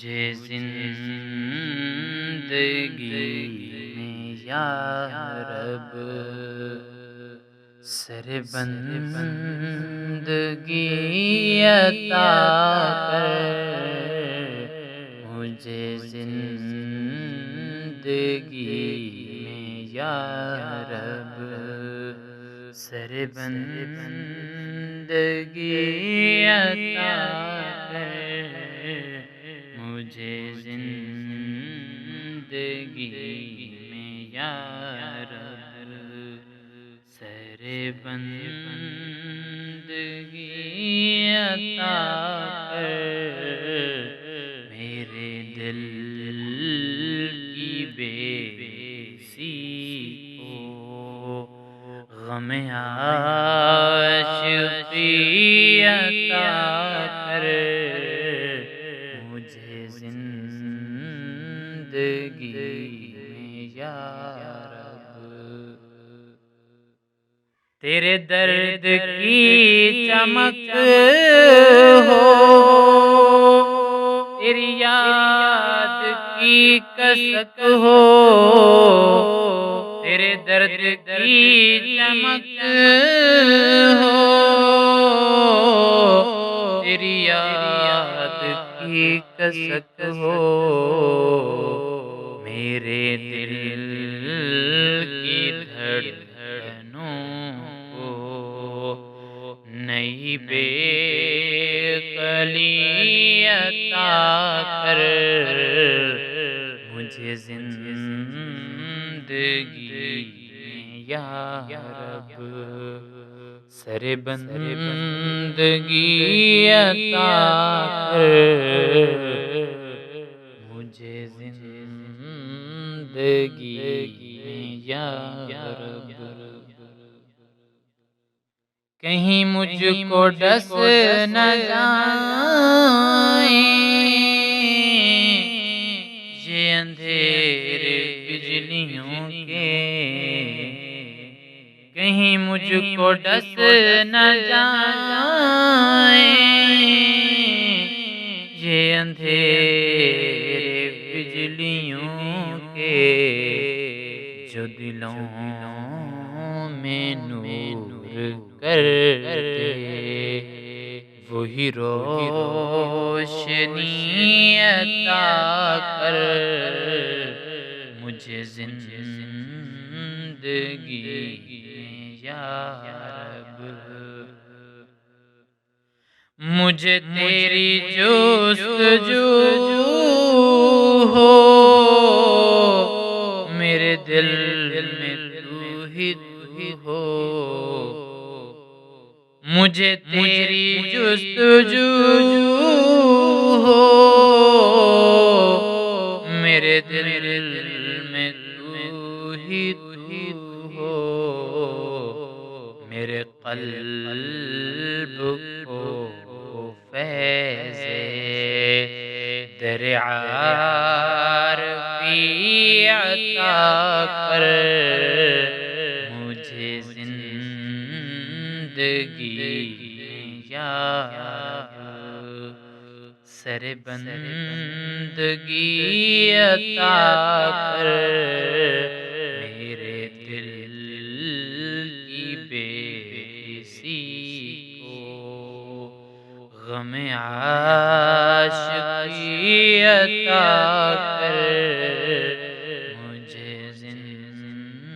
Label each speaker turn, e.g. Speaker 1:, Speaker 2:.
Speaker 1: مجھے زندگی میں یا رب سر بندگی عطا کر، مجھے زندگی میں یا رب سر بندگی عطا کر، مجھے زندگی میں یا رب سر بندگی عطا کر، میرے دل کی بے بسی کو غم عاشقی عطا کر، مجھے زندگی میں یا رب تیرے درد کی چمک ہو، تیری یاد کی کسک ہو، تیرے درد کی چمک ہو، تیری یاد کی کسک ہو، میرے دل کی دھڑکنوں کو نئی بے قلی عطا کر، مجھے زندگی میں یا رب سر بندگی عطا کر، مجھے زندگی میں یا رب کہیں مجھ کو ڈس نہ جائیں یہ اندھیرے بجلیوں کے، کہیں مجھ کو ڈس نہ جائیں یہ اندھیرے بجلیوں کے، جو دلوں میں نور کر دے وہی روشنی عطا کر، مجھے زندگی میں یا رب مجھے تیری جستجو ہو، میرے دل میں تو ہی ہو، مجھے تیری جستجو ہو، میرے دل میں تو ہی ہو، میرے قلب کو فیض در عارفی عطا کر، مجھے زندگی میں یا رب سر بندگی عطا کر، میرے دل کی بے حسی کو غم عاشقی عطا کر، مجھے زندگی